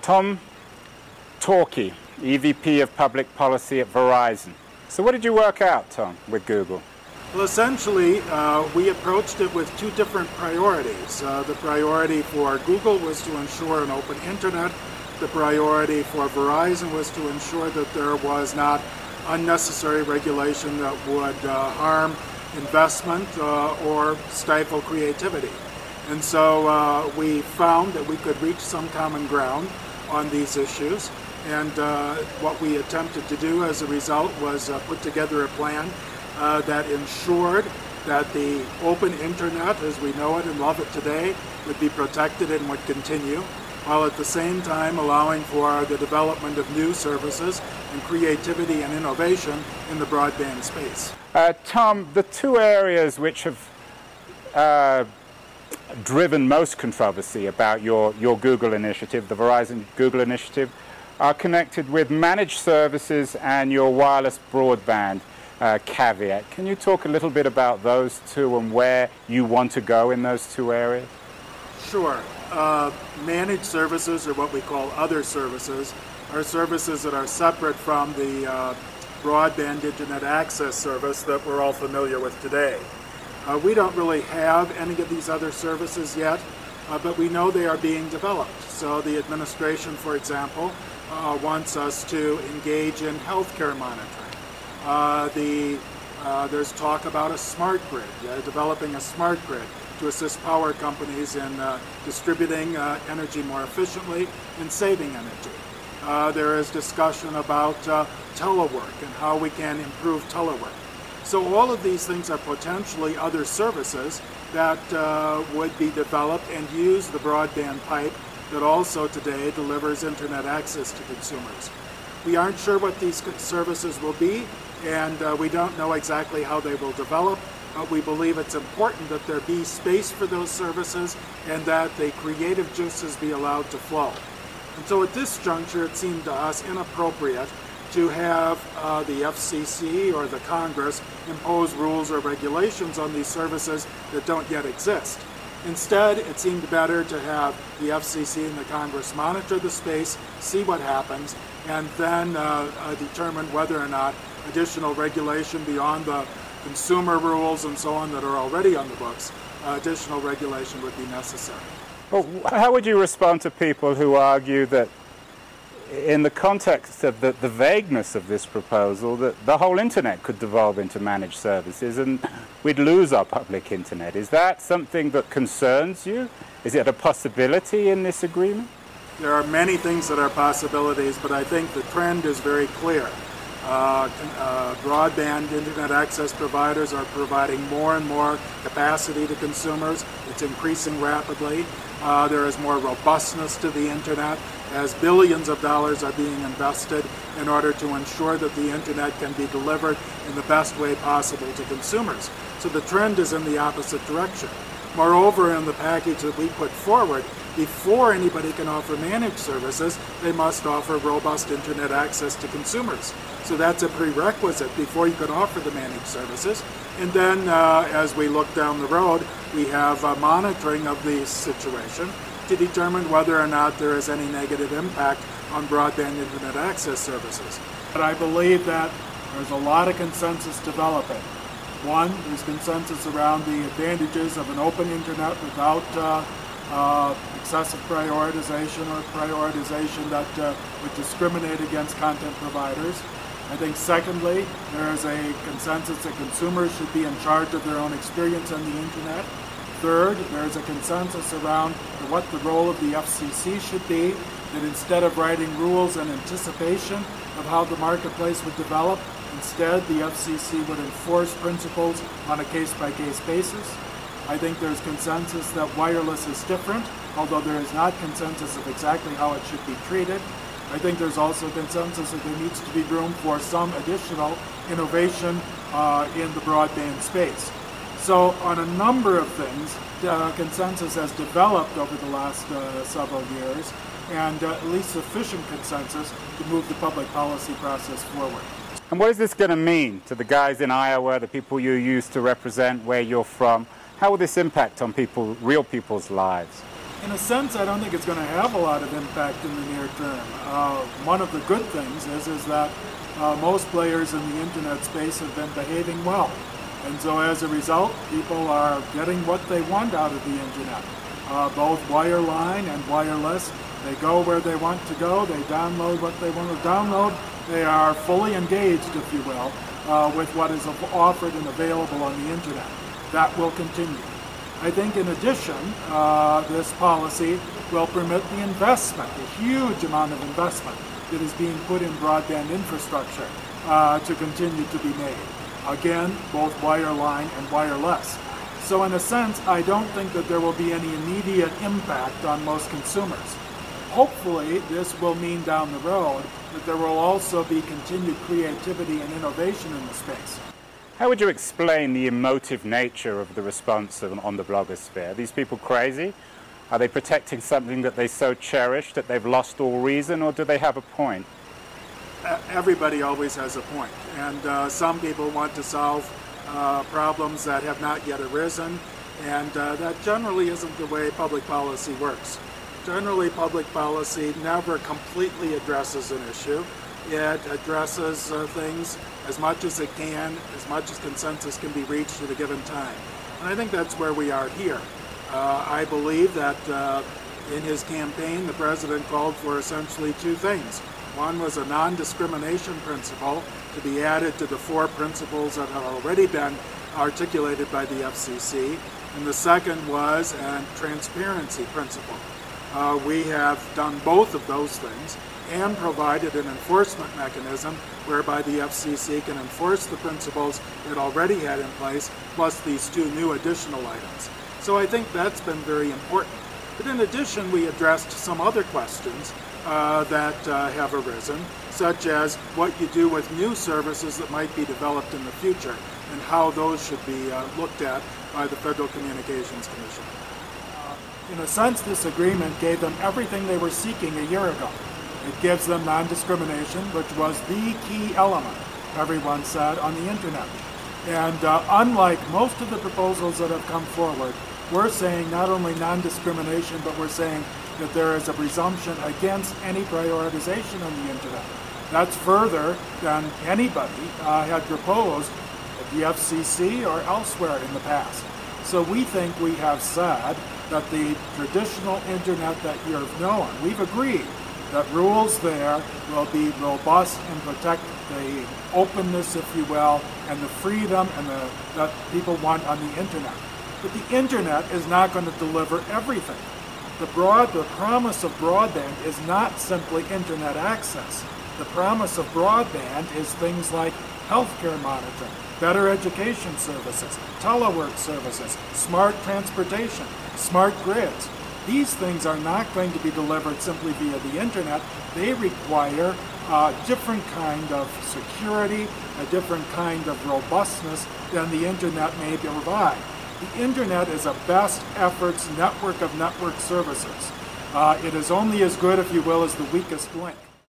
Tom Tauke, EVP of Public Policy at Verizon. So what did you work out, Tom, with Google? Well, essentially, we approached it with two different priorities. The priority for Google was to ensure an open internet. The priority for Verizon was to ensure that there was not unnecessary regulation that would harm investment or stifle creativity. And so we found that we could reach some common ground on these issues. And what we attempted to do as a result was put together a plan that ensured that the open internet, as we know it and love it today, would be protected and would continue, while at the same time allowing for the development of new services and creativity and innovation in the broadband space. Tom, the two areas which have driven most controversy about your Google initiative, the Verizon Google initiative, are connected with managed services and your wireless broadband caveat. Can you talk a little bit about those two and where you want to go in those two areas? Sure. Managed services, or what we call other services, are services that are separate from the broadband internet access service that we're all familiar with today. We don't really have any of these other services yet, but we know they are being developed. So the administration, for example, wants us to engage in healthcare monitoring. There's talk about a smart grid, developing a smart grid to assist power companies in distributing energy more efficiently and saving energy. There is discussion about telework and how we can improve telework. So all of these things are potentially other services that would be developed and use the broadband pipe that also today delivers internet access to consumers. We aren't sure what these services will be, and we don't know exactly how they will develop, but we believe it's important that there be space for those services and that the creative juices be allowed to flow. And so at this juncture, it seemed to us inappropriate to have the FCC or the Congress impose rules or regulations on these services that don't yet exist. Instead, it seemed better to have the FCC and the Congress monitor the space, see what happens, and then determine whether or not additional regulation beyond the consumer rules and so on that are already on the books, additional regulation would be necessary. Well, how would you respond to people who argue that in the context of the vagueness of this proposal, that the whole internet could devolve into managed services and we'd lose our public internet? Is that something that concerns you? Is it a possibility in this agreement? There are many things that are possibilities, but I think the trend is very clear. Broadband internet access providers are providing more and more capacity to consumers. It's increasing rapidly. There is more robustness to the internet as billions of dollars are being invested in order to ensure that the internet can be delivered in the best way possible to consumers. So the trend is in the opposite direction. Moreover, in the package that we put forward, before anybody can offer managed services, they must offer robust internet access to consumers. So that's a prerequisite before you can offer the managed services. And then as we look down the road, we have monitoring of the situation to determine whether or not there is any negative impact on broadband internet access services. But I believe that there's a lot of consensus developing. One, there's consensus around the advantages of an open internet without excessive prioritization or prioritization that would discriminate against content providers. I think secondly, there is a consensus that consumers should be in charge of their own experience on the internet. Third, there is a consensus around what the role of the FCC should be, that instead of writing rules in anticipation of how the marketplace would develop, instead the FCC would enforce principles on a case-by-case basis. I think there's consensus that wireless is different, although there is not consensus of exactly how it should be treated. I think there's also consensus that there needs to be room for some additional innovation in the broadband space. So on a number of things, consensus has developed over the last several years, and at least sufficient consensus to move the public policy process forward. And what is this going to mean to the guys in Iowa, the people you used to represent, where you're from? How will this impact on real people's lives? In a sense, I don't think it's going to have a lot of impact in the near term. One of the good things is that most players in the internet space have been behaving well. And so as a result, people are getting what they want out of the internet. Both wireline and wireless. They go where they want to go. They download what they want to download. They are fully engaged, if you will, with what is offered and available on the internet. That will continue. I think in addition, this policy will permit the investment, a huge amount of investment that is being put in broadband infrastructure to continue to be made. Again, both wireline and wireless. So in a sense, I don't think that there will be any immediate impact on most consumers. Hopefully, this will mean down the road that there will also be continued creativity and innovation in the space. How would you explain the emotive nature of the response on the blogosphere? Are these people crazy? Are they protecting something that they so cherish that they've lost all reason, or do they have a point? Everybody always has a point, and some people want to solve problems that have not yet arisen, and that generally isn't the way public policy works. Generally, public policy never completely addresses an issue. It addresses things as much as it can, as much as consensus can be reached at a given time. And I think that's where we are here. I believe that in his campaign, the president called for essentially two things. One was a non-discrimination principle to be added to the 4 principles that have already been articulated by the FCC, and the second was a transparency principle. We have done both of those things and provided an enforcement mechanism whereby the FCC can enforce the principles it already had in place, plus these 2 new additional items. So I think that's been very important. But in addition, we addressed some other questions that have arisen, such as what you do with new services that might be developed in the future and how those should be looked at by the Federal Communications Commission. In a sense, this agreement gave them everything they were seeking a year ago. It gives them non-discrimination, which was the key element, everyone said, on the internet. And unlike most of the proposals that have come forward, we're saying not only non-discrimination, but we're saying that there is a presumption against any prioritization on the internet. That's further than anybody had proposed at the FCC or elsewhere in the past. So we think we have said that the traditional internet that you've known, we've agreed that rules there will be robust and protect the openness, if you will, and the freedom and that people want on the internet. But the internet is not going to deliver everything. The promise of broadband is not simply internet access. The promise of broadband is things like healthcare monitoring, better education services, telework services, smart transportation, smart grids. These things are not going to be delivered simply via the internet. They require a different kind of security, a different kind of robustness than the internet may provide. The internet is a best efforts network of network services. It is only as good, if you will, as the weakest link.